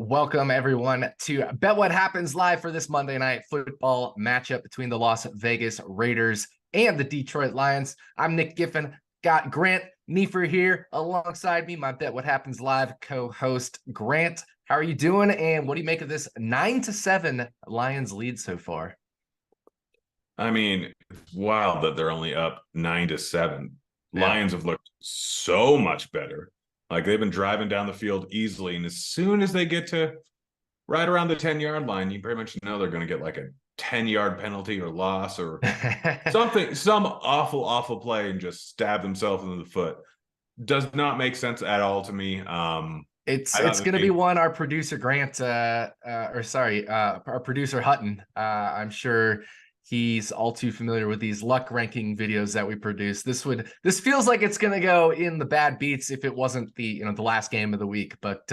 Welcome, everyone, to Bet What Happens live for this Monday night football matchup between the Las Vegas Raiders and the Detroit Lions. I'm Nick Giffen. Got Grant Neefer here alongside me, my Bet What Happens live co-host. Grant, how are you doing? And what do you make of this 9-7 Lions lead so far? I mean, it's wild that they're only up 9-7. Yeah. Lions have looked so much better. Like, they've been driving down the field easily, and as soon as they get to right around the 10-yard line, you pretty much know they're going to get like a 10-yard penalty or loss or something, some awful play, and just stab themselves in the foot. Does not make sense at all to me. It's going to be one our producer Grant, our producer Hutton. I'm sure he's all too familiar with these luck ranking videos that we produce. This feels like it's going to go in the bad beats if it wasn't the last game of the week, but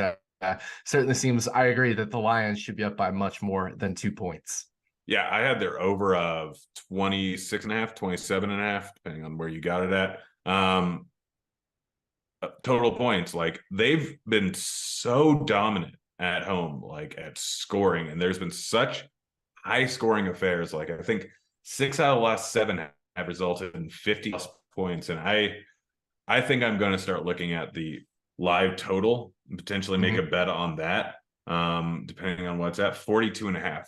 certainly seems, I agree that the Lions should be up by much more than 2 points. Yeah, I had their over of 26.5, 27.5, depending on where you got it at. Total points. Like, they've been so dominant at home, like at scoring, and there's been such high scoring affairs. Like, I think 6 out of the last 7 have resulted in 50 points. And I think I'm going to start looking at the live total and potentially make a bet on that. Depending on what's at 42.5.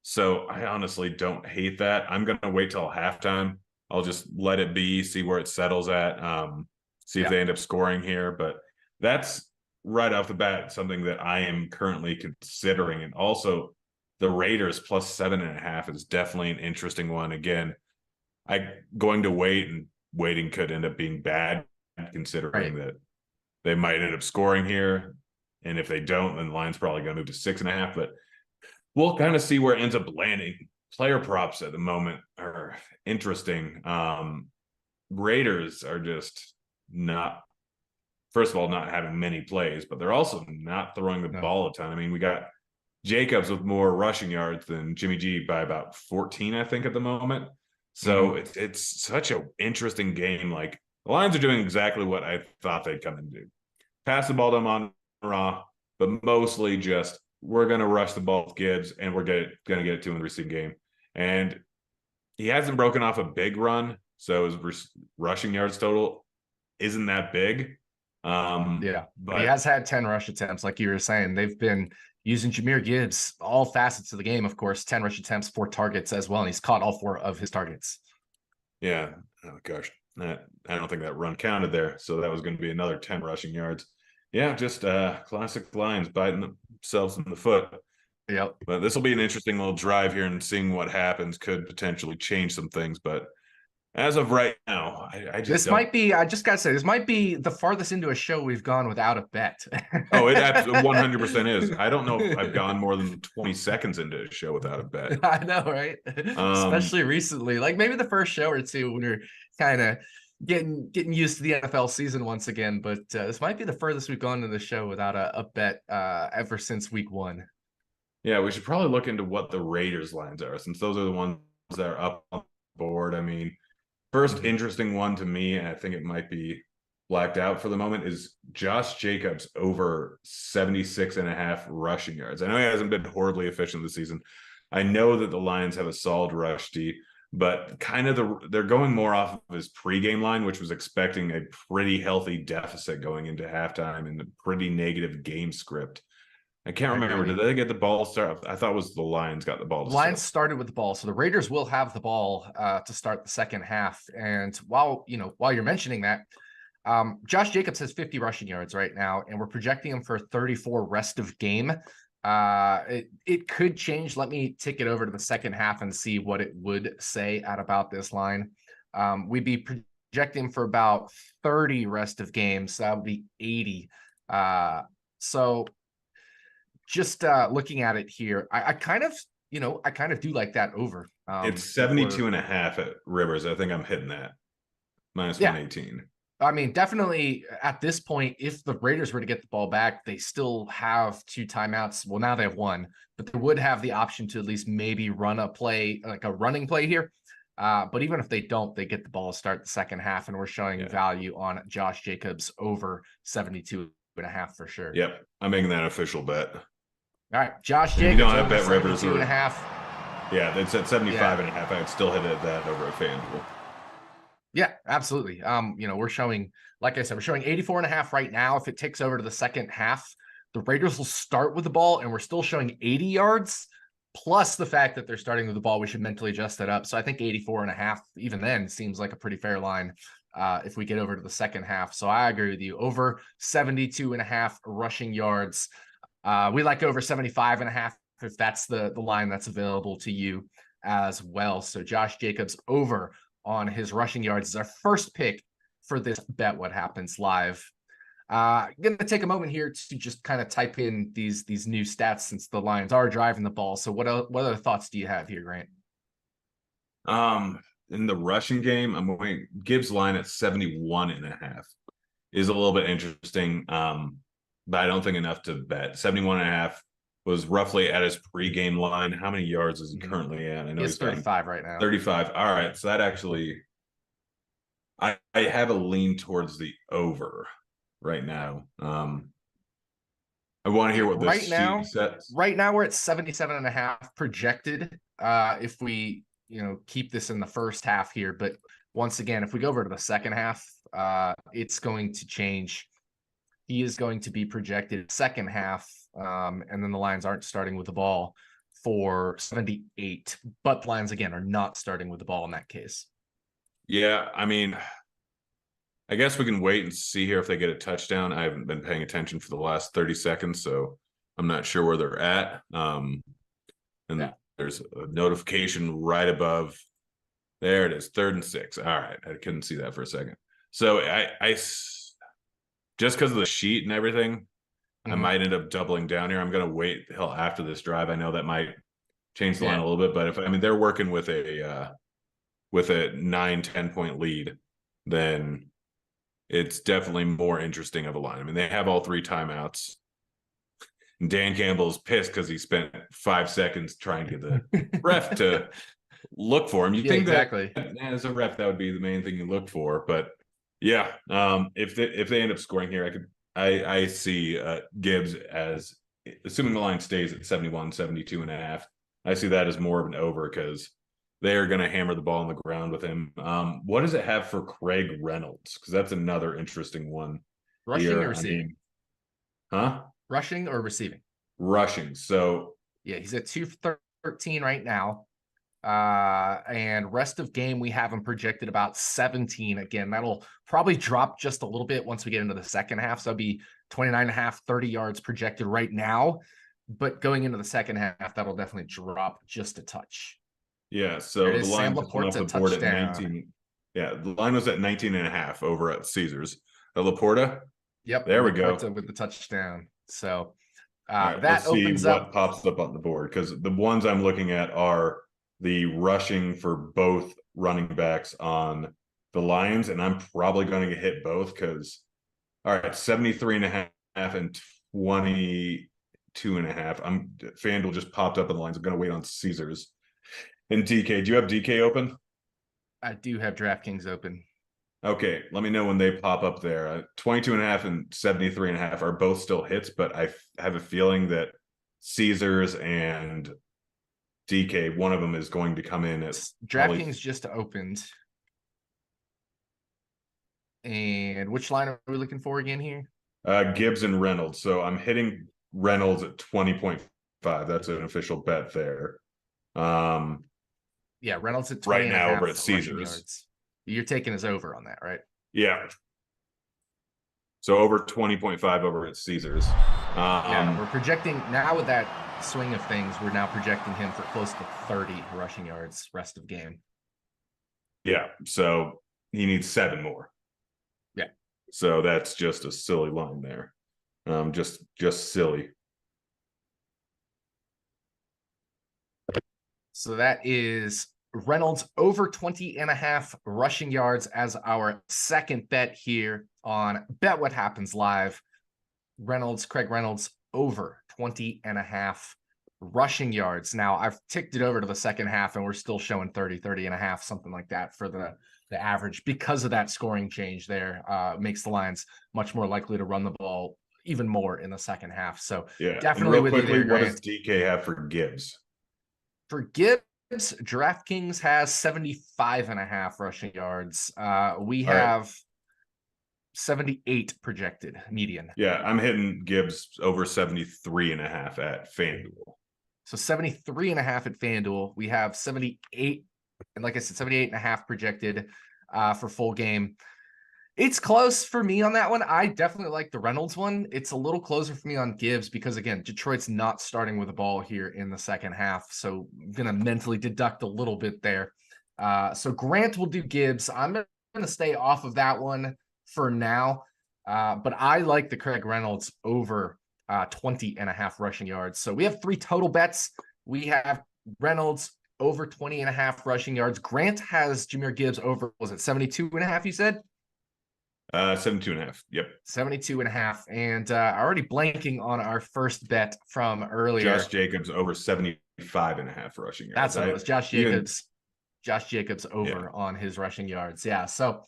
So I honestly don't hate that. I'm going to wait till halftime. I'll just let it be, see where it settles at. See if they end up scoring here. But that's right off the bat something that I am currently considering. And also, the Raiders plus 7.5 is definitely an interesting one. Again, going to wait, and waiting could end up being bad, considering that they might end up scoring here. And if they don't, then the line's probably going to move to 6.5. But we'll kind of see where it ends up landing. Player props at the moment are interesting. Raiders are just not, first of all, not having many plays, but they're also not throwing the ball a ton. I mean, we got Jacobs with more rushing yards than Jimmy G by about 14, I think, at the moment. So it's such an interesting game. Like, the Lions are doing exactly what I thought they'd come and do. Pass the ball to Amon-Ra, but mostly just, we're going to rush the ball with Gibbs, and we're going to get it to him in the receiving game. And he hasn't broken off a big run, so his rushing yards total isn't that big. But he has had 10 rush attempts, like you were saying. They've been using Jahmyr Gibbs, all facets of the game, of course. 10 rush attempts, 4 targets as well, and he's caught all 4 of his targets. Yeah. Oh, gosh. I don't think that run counted there, so that was going to be another 10 rushing yards. Yeah, just classic Lions biting themselves in the foot. Yep. But this will be an interesting little drive here, and seeing what happens could potentially change some things. But as of right now, I just might be, I just got to say, this might be the farthest into a show we've gone without a bet. Oh, it 100% is. I don't know if I've gone more than 20 seconds into a show without a bet. I know, right? Especially recently. Like, maybe the first show or two when you're kind of getting used to the NFL season once again. But this might be the furthest we've gone in the show without a bet ever since week 1. Yeah, we should probably look into what the Raiders lines are, since those are the ones that are up on the board. I mean, first interesting one to me, and I think it might be blacked out for the moment, is Josh Jacobs over 76.5 rushing yards. I know he hasn't been horribly efficient this season. I know that the Lions have a solid rush D, but kind of they're going more off of his pregame line, which was expecting a pretty healthy deficit going into halftime and a pretty negative game script. I can't remember. Did they get the ball start? I thought it was the Lions got the ball. The Lions started with the ball, so the Raiders will have the ball to start the second half. And while you're mentioning that, Josh Jacobs has 50 rushing yards right now, and we're projecting him for 34 rest of game. It could change. Let me tick it over to the second half and see what it would say at about this line. We'd be projecting for about 30 rest of games. So that would be 80. So just looking at it here, I kind of do like that over. It's 72.5 at Rivers. I think I'm hitting that. Minus 118. I mean, definitely at this point, if the Raiders were to get the ball back, they still have 2 timeouts. Well, now they have 1, but they would have the option to at least maybe run a play, like a running play here. But even if they don't, they get the ball to start the second half, and we're showing value on Josh Jacobs over 72.5 for sure. Yep. I'm making that official bet. All right, Josh If you Jacobs don't have over Bet Rivers 72 or and a half. yeah, it's at 75 Yeah. and a half. I'd still hit it that over a FanDuel. Yeah, absolutely. We're showing, like I said, we're showing 84 and a half right now. If it takes over to the second half, the Raiders will start with the ball, and we're still showing 80 yards. Plus the fact that they're starting with the ball, we should mentally adjust that up. So I think 84 and a half, even then, seems like a pretty fair line if we get over to the second half. So I agree with you. Over 72 and a half rushing yards. We like over 75 and a half if that's the line that's available to you as well. So Josh Jacobs over on his rushing yards is our first pick for this Bet What Happens Live. I'm going to take a moment here to just kind of type in these new stats since the Lions are driving the ball. So what other thoughts do you have here, Grant? In the rushing game, I'm going Gibbs line at 71 and a half is a little bit interesting. But I don't think enough to bet. 71 and a half was roughly at his pregame line. How many yards is he currently at? I know He's 35 right now. 35. All right. So that actually, I have a lean towards the over right now. I want to hear what this sheet says. Right now we're at 77 and a half projected. If we, keep this in the first half here, but once again, if we go over to the second half, it's going to change. He is going to be projected second half, and then the Lions aren't starting with the ball for 78. But the Lions, again, are not starting with the ball in that case. Yeah, I mean, I guess we can wait and see here if they get a touchdown. I haven't been paying attention for the last 30 seconds, so I'm not sure where they're at. There's a notification right above. There it is, 3rd and 6. All right, I couldn't see that for a second. So I just because of the sheet and everything, I might end up doubling down here. I'm going to wait till after this drive. I know that might change the line a little bit, but they're working with a 9-10 point lead, then it's definitely more interesting of a line. I mean, they have all 3 timeouts. And Dan Campbell is pissed because he spent 5 seconds trying to get the ref to look for him. You think exactly that as a ref, that would be the main thing you look for. But yeah, if they end up scoring here, I see Gibbs as, assuming the line stays at 71, 72 and a half. I see that as more of an over because they are going to hammer the ball on the ground with him. What does it have for Craig Reynolds? Because that's another interesting one. Rushing or receiving? Rushing or receiving? Rushing. So yeah, he's at 213 right now. And rest of game, we have him projected about 17. Again, that'll probably drop just a little bit once we get into the second half. So that'd be 29 and a half, 30 yards projected right now. But going into the second half, that'll definitely drop just a touch. Yeah, so the line just went off the board at 19. Yeah, the line was at 19 and a half over at Caesars. Laporta? Yep. There we go. With the touchdown. So right, that opens up what pops up on the board, because the ones I'm looking at are the rushing for both running backs on the Lions, and I'm probably going to hit both because, all right, 73 and a half and 22 and a half. FanDuel just popped up on the lines. I'm going to wait on Caesars. And DK, do you have DK open? I do have DraftKings open. Okay, let me know when they pop up there. 22 and a half and 73 and a half are both still hits, but I have a feeling that Caesars and DK, one of them is going to come in as DraftKings just opened. And which line are we looking for again here? Gibbs and Reynolds. So I'm hitting Reynolds at 20.5. That's an official bet there. Yeah, Reynolds at 20 right now over at Caesars. You're taking his over on that, right? Yeah. So over 20.5 over at Caesars. Yeah, we're projecting now with that swing of things, we're now projecting him for close to 30 rushing yards rest of game. Yeah, so he needs 7 more. Yeah. So that's just a silly line there. Just silly. So that is Reynolds over 20 and a half rushing yards as our second bet here on Bet What Happens Live. Craig Reynolds over 20 and a half rushing yards. Now I've ticked it over to the second half and we're still showing 30 and a half, something like that for the average because of that scoring change there. Makes the Lions much more likely to run the ball even more in the second half. So Yeah. And definitely real with you quickly, there, what Grant. does DK have for Gibbs? For Gibbs, DraftKings has 75.5 rushing yards. We All right. have 78 projected median. Yeah, I'm hitting Gibbs over 73.5 at FanDuel. So 73.5 at FanDuel. We have 78, and like I said, 78.5 projected for full game. It's close for me on that one. I definitely like the Reynolds one. It's a little closer for me on Gibbs because, again, Detroit's not starting with the ball here in the second half. So I'm going to mentally deduct a little bit there. So Grant will do Gibbs. I'm going to stay off of that one for now. But I like the Craig Reynolds over 20.5 rushing yards. So we have 3 total bets. We have Reynolds over 20.5 rushing yards. Grant has Jahmyr Gibbs over, was it 72.5, you said? 72.5. Yep. 72.5. And already blanking on our first bet from earlier. Josh Jacobs over 75.5 rushing yards. That's what it was. Josh Jacobs over on his rushing yards. Yeah. So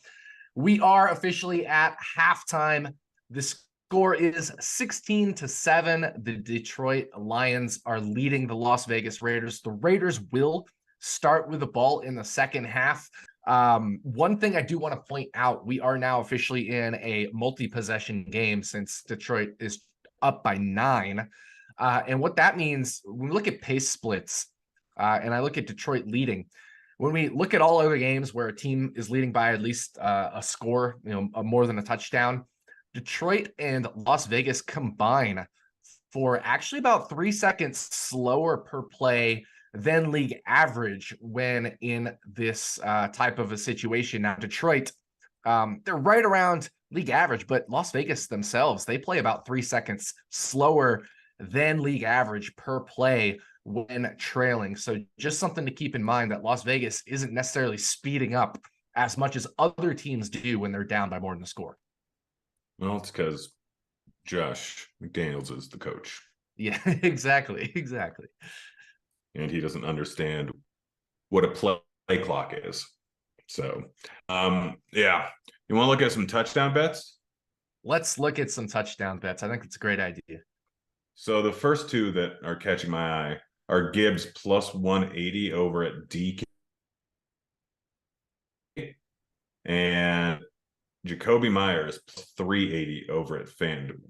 we are officially at halftime. The score is 16-7. The Detroit Lions are leading the Las Vegas Raiders. The Raiders will start with the ball in the second half. One thing I do want to point out, we are now officially in a multi-possession game since Detroit is up by 9. And what that means, when we look at pace splits, and I look at Detroit leading, when we look at all other games where a team is leading by at least a score, more than a touchdown, Detroit and Las Vegas combine for actually about 3 seconds slower per play than league average when in this type of a situation. Now, Detroit, they're right around league average, but Las Vegas themselves, they play about 3 seconds slower than league average per play when trailing. So just something to keep in mind, that Las Vegas isn't necessarily speeding up as much as other teams do when they're down by more than a score. Well, it's because Josh McDaniels is the coach. Yeah, exactly. And he doesn't understand what a play clock is. So, yeah. You want to look at some touchdown bets? Let's look at some touchdown bets. I think it's a great idea. So the first 2 that are catching my eye are Gibbs plus 180 over at DK and Jacoby Myers plus 380 over at FanDuel.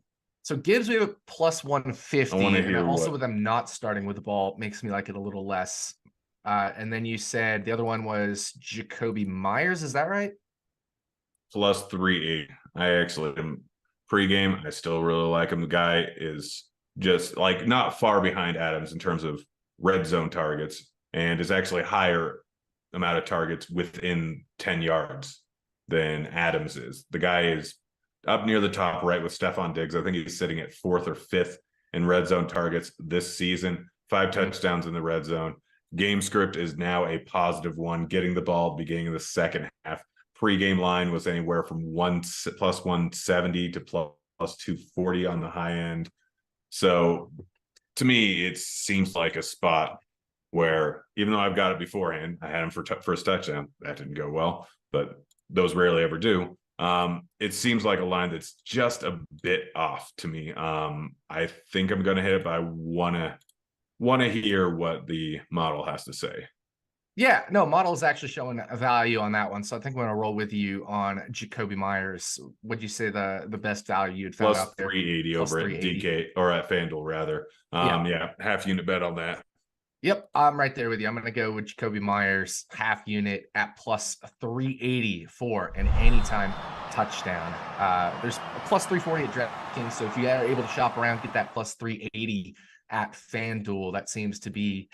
So Gibbs, we have a plus 150. I want to and hear also with them not starting with the ball makes me like it a little less. And then you said the other one was Jacoby Myers. Is that right? Plus 380. I actually am pregame. I still really like him. The guy is just like not far behind Adams in terms of red zone targets and is actually higher amount of targets within 10 yards than Adams is. The guy is up near the top right with Stephon Diggs. I think he's sitting at 4th or 5th in red zone targets this season. 5 touchdowns in the red zone. Game script is now a positive 1, getting the ball at the beginning of the second half. Pre-game line was anywhere from plus 170 to plus 240 on the high end. So to me, it seems like a spot where, even though I've got it beforehand, I had him for first touchdown. That didn't go well, but those rarely ever do. It seems like a line that's just a bit off to me. I think I'm going to hit it, but I want to hear what the model has to say. Yeah, no, model is actually showing a value on that one. So I think I'm going to roll with you on Jacoby Myers. Would you say the best value you'd found plus out there? 380 Plus over 380. at DK or at FanDuel rather. Yeah, half unit bet on that. Yep, I'm right there with you. I'm going to go with Jacoby Myers half unit at plus 380 for an anytime touchdown. There's a plus 340 at DraftKings. So if you are able to shop around, get that plus 380 at FanDuel. That seems to be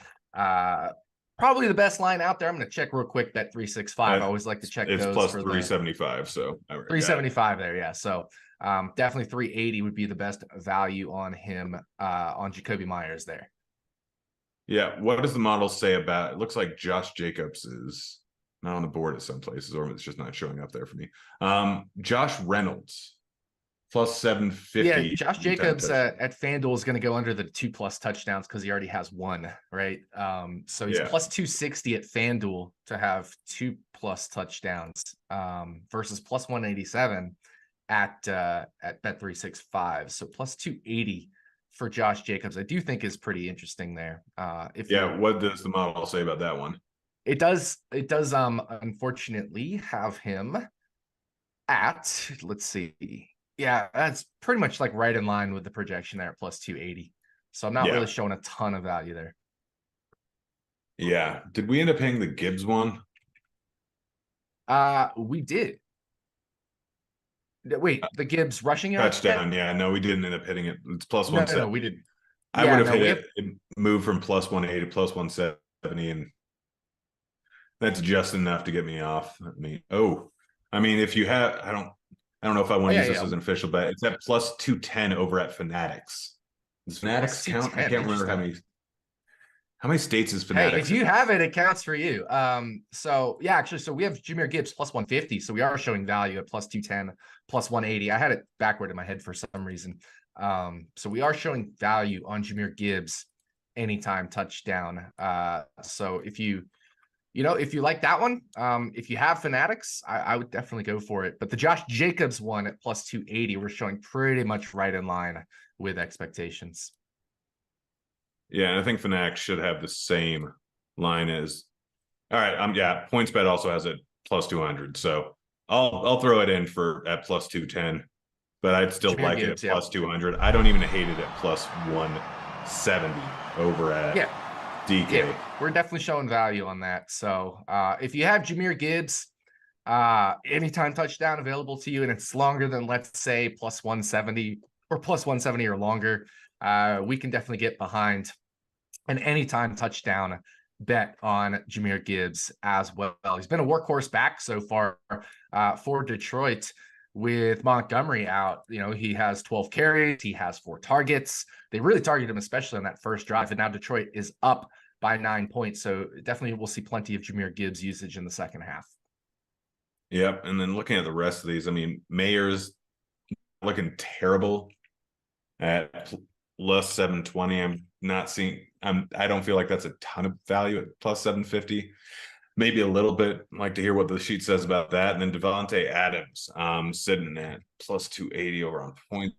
probably the best line out there. I'm going to check real quick that 365. I always like to check it's those. plus for 375. So 375 there. Yeah. So definitely 380 would be the best value on him, on Jacoby Myers there. Yeah. What does the model say about it? Looks like Josh Jacobs is not on the board at some places, or it's just not showing up there for me. Josh Reynolds plus 750. Yeah, Josh Jacobs at FanDuel is going to go under the 2+ touchdowns because he already has 1, right? So he's plus 260 at FanDuel to have 2+ touchdowns versus plus 187 at Bet365. So plus 280 for Josh Jacobs, I do think is pretty interesting there. What does the model say about that one? It does unfortunately have him at, let's see. Yeah, that's pretty much like right in line with the projection there at plus 280. So I'm not really showing a ton of value there. Yeah. Did we end up paying the Gibbs one? We did. Wait, the Gibbs rushing yard? Touchdown. Yeah, no, we didn't end up hitting it. It's plus 170. No, we didn't. I would have hit it. It moved from plus 180 to plus 170, and that's just enough to get me off. If you have, I don't know if I want to use this as an official bet. It's at plus 210 over at Fanatics. Does Fanatics count? I can't remember how many states is Fanatics. Hey, if you have it, it counts for you. So we have Jahmyr Gibbs plus 150. So we are showing value at plus 210, plus 180. I had it backward in my head for some reason. So we are showing value on Jahmyr Gibbs anytime touchdown. So if you like that one, if you have Fanatics, I would definitely go for it. But the Josh Jacobs one at plus 280, we're showing pretty much right in line with expectations. Yeah, and I think Fanatics should have the same line as. All right, PointsBet also has it plus 200, so I'll throw it in at plus 210, but I'd still like it at plus 200. I don't even hate it at plus 170 over at DK. Yeah, we're definitely showing value on that. So if you have Jahmyr Gibbs, anytime touchdown available to you, and it's longer than, let's say, plus 170 or longer, we can definitely get behind an anytime touchdown bet on Jahmyr Gibbs as well. He's been a workhorse back so far for Detroit with Montgomery out. He has 12 carries. He has 4 targets. They really targeted him, especially on that first drive. And now Detroit is up by 9 points. So definitely we'll see plenty of Jahmyr Gibbs usage in the second half. Yep. And then looking at the rest of these, Mayer's looking terrible at plus 720. I don't feel like that's a ton of value at plus 750. Maybe a little bit. I'd like to hear what the sheet says about that. And then Devontae Adams sitting at plus 280 over on point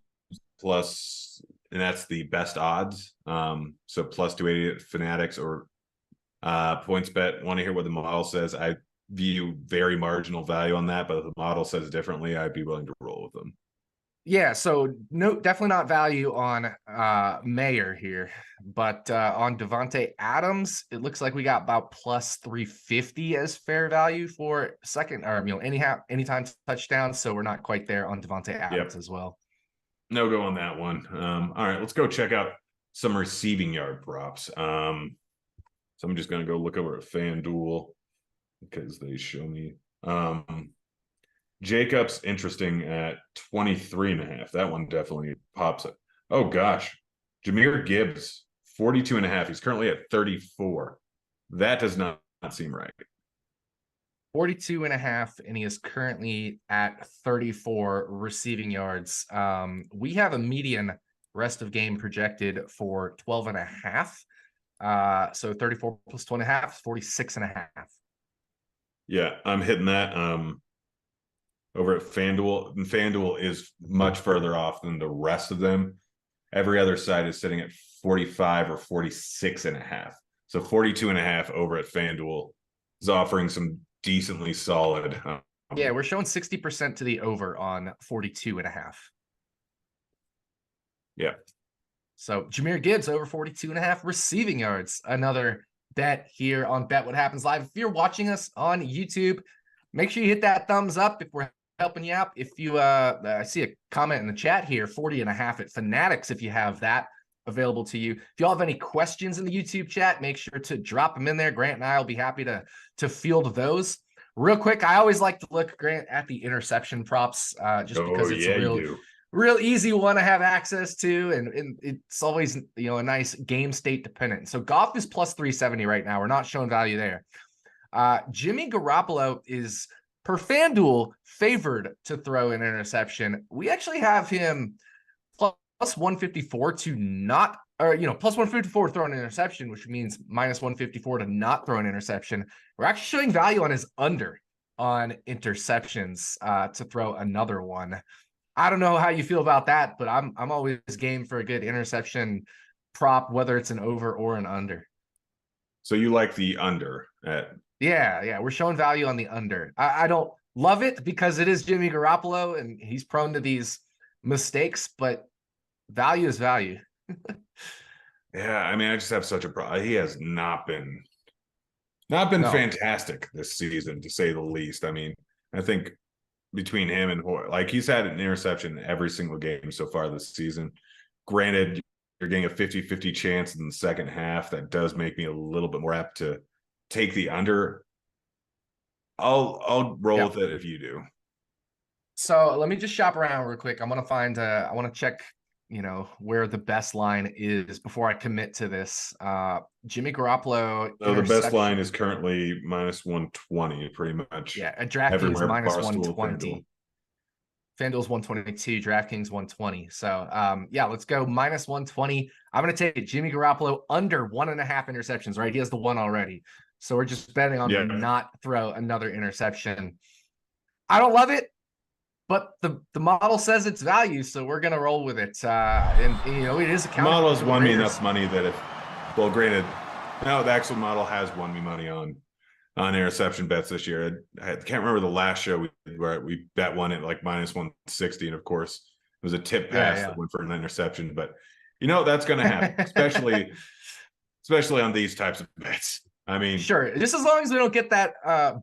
plus, and that's the best odds. So plus 280 at Fanatics or PointsBet. Want to hear what the model says. I view very marginal value on that, but if the model says differently, I'd be willing to roll with them. Yeah, so no, definitely not value on Mayer here, but on Devontae Adams, it looks like we got about plus 350 as fair value for second, or anytime touchdown. So we're not quite there on Devontae Adams as well. No go on that one. All right, let's go check out some receiving yard props. So I'm just gonna go look over at FanDuel because they show me. Jacobs interesting at 23.5. That one definitely pops it. Oh gosh. Jahmyr Gibbs, 42.5. He's currently at 34. That does not seem right. 42.5, and he is currently at 34 receiving yards. We have a median rest of game projected for 12.5. So 34 plus 2.5 is 46.5. Yeah, I'm hitting that. Over at FanDuel, and FanDuel is much further off than the rest of them. Every other side is sitting at 45 or 46.5. So 42.5 over at FanDuel is offering some decently solid. Yeah, we're showing 60% to the over on 42.5. Yeah. So Jahmyr Gibbs over 42.5 receiving yards. Another bet here on Bet What Happens Live. If you're watching us on YouTube, make sure you hit that thumbs up if we're helping you out. If you I see a comment in the chat here, 40.5 at Fanatics if you have that available to you. If you all have any questions in the YouTube chat, make sure to drop them in there. Grant and I will be happy to field those. Real quick, I always like to look, Grant, at the interception props just because it's a real easy one to have access to, and it's always a nice game state dependent. So Goff is plus 370 right now. We're not showing value there. Jimmy Garoppolo is, per FanDuel, favored to throw an interception. We actually have him plus 154 to not, or plus 154 to throw an interception, which means minus 154 to not throw an interception. We're actually showing value on his under on interceptions to throw another one. I don't know how you feel about that, but I'm always game for a good interception prop, whether it's an over or an under. So you like the under at Yeah, we're showing value on the under. I don't love it because it is Jimmy Garoppolo and he's prone to these mistakes, but value is value. yeah, I mean, I just have such a problem. He has not been No, fantastic this season, to say the least. I mean, I think between him and like he's had an interception every single game so far this season. Granted, you're getting a 50-50 chance in the second half. That does make me a little bit more apt to take the under. I'll roll with it if you do. So let me just shop around real quick. I'm gonna find I want to check, where the best line is before I commit to this. Jimmy Garoppolo. So the best line is currently -120, pretty much. Yeah, at DraftKings everywhere, minus Barstool, 120. FanDuel's 122, DraftKings 120. So yeah, let's go minus 120. I'm gonna take Jimmy Garoppolo under 1.5 interceptions, right? He has the one already. So we're just betting on him not throw another interception. I don't love it, but the model says it's value, so we're gonna roll with it. And it is the model has won me enough money that if, well, granted, no, the actual model has won me money on interception bets this year. I can't remember the last show where we bet one at like -160, and of course it was a tip pass that went for an interception. But that's going to happen, especially on these types of bets. I mean, sure, just as long as we don't get that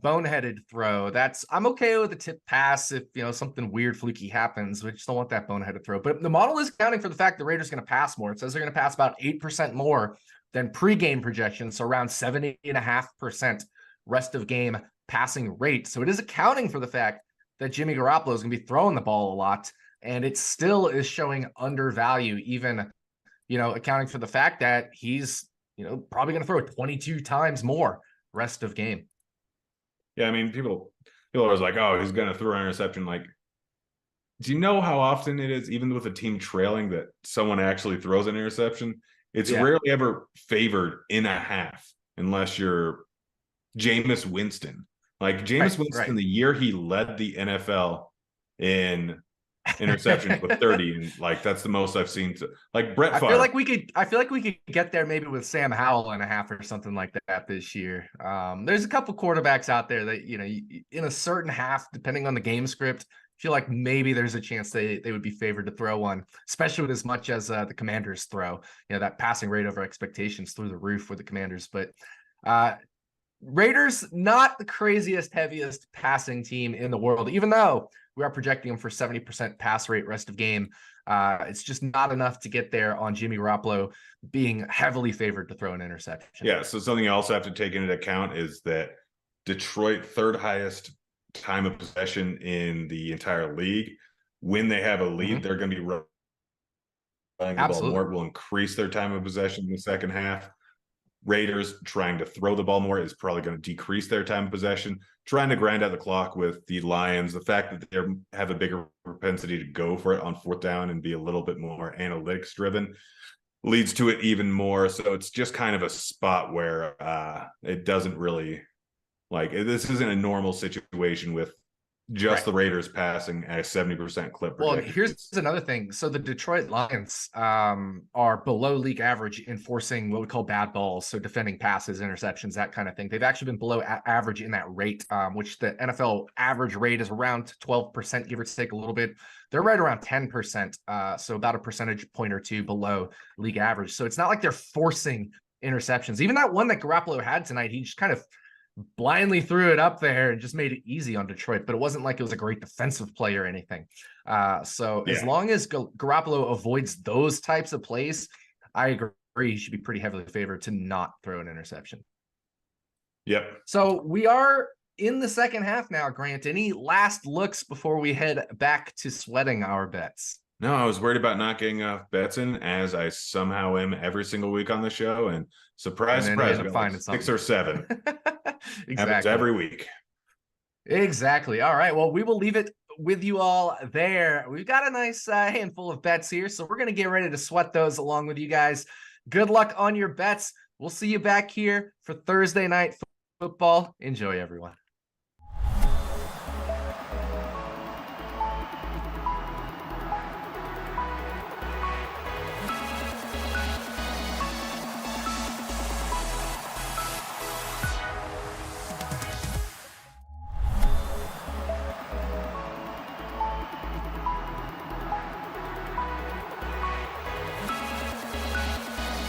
boneheaded throw, I'm okay with the tip pass if something weird fluky happens. We just don't want that boneheaded throw. But the model is counting for the fact the Raiders going to pass more. It says they're going to pass about 8% more than pregame projections, so around 70.5% rest of game passing rate. So it is accounting for the fact that Jimmy Garoppolo is going to be throwing the ball a lot, and it still is showing undervalue, even accounting for the fact that he's probably going to throw 22 times more rest of game. Yeah, I mean, people are always like, oh, he's going to throw an interception. Like, do you know how often it is, even with a team trailing, that someone actually throws an interception? It's rarely ever favored in a half, unless you're Jameis Winston. Like Jameis Winston, the year he led the NFL in interceptions with 30, and like that's the most I've seen. Like Brett Favre. I feel like we could get there maybe with Sam Howell in a half or something like that this year. There's a couple quarterbacks out there that in a certain half, depending on the game script, feel like maybe there's a chance they would be favored to throw one, especially with as much as the Commanders throw. That passing rate over expectations through the roof with the Commanders, but Raiders, not the craziest, heaviest passing team in the world, even though we are projecting them for 70% pass rate rest of game. It's just not enough to get there on Jimmy Garoppolo being heavily favored to throw an interception. Yeah, so something you also have to take into account is that Detroit, third highest time of possession in the entire league. When they have a lead, they're going to be running the ball more. It will increase their time of possession in the second half. Raiders trying to throw the ball more is probably going to decrease their time of possession. Trying to grind out the clock with the Lions, the fact that they have a bigger propensity to go for it on fourth down and be a little bit more analytics driven leads to it even more. So it's just kind of a spot where it doesn't really, like, this isn't a normal situation with just the Raiders passing at a 70% clip. Well, here's another thing. So the Detroit Lions are below league average in forcing what we call bad balls. So defending passes, interceptions, that kind of thing. They've actually been below average in that rate, which the NFL average rate is around 12%, give or take a little bit. They're right around 10%. So about a percentage point or two below league average. So it's not like they're forcing interceptions. Even that one that Garoppolo had tonight, he just kind of blindly threw it up there and just made it easy on Detroit, but it wasn't like it was a great defensive play or anything. So as long as Garoppolo avoids those types of plays, I agree he should be pretty heavily favored to not throw an interception. Yep. So we are in the second half now, Grant. Any last looks before we head back to sweating our bets? No, I was worried about not getting bets in, as I somehow am every single week on the show. And surprise, surprise, like 6 or 7. Exactly. Happens every week. Exactly. All right. Well, we will leave it with you all there. We've got a nice handful of bets here, so we're going to get ready to sweat those along with you guys. Good luck on your bets. We'll see you back here for Thursday night football. Enjoy, everyone.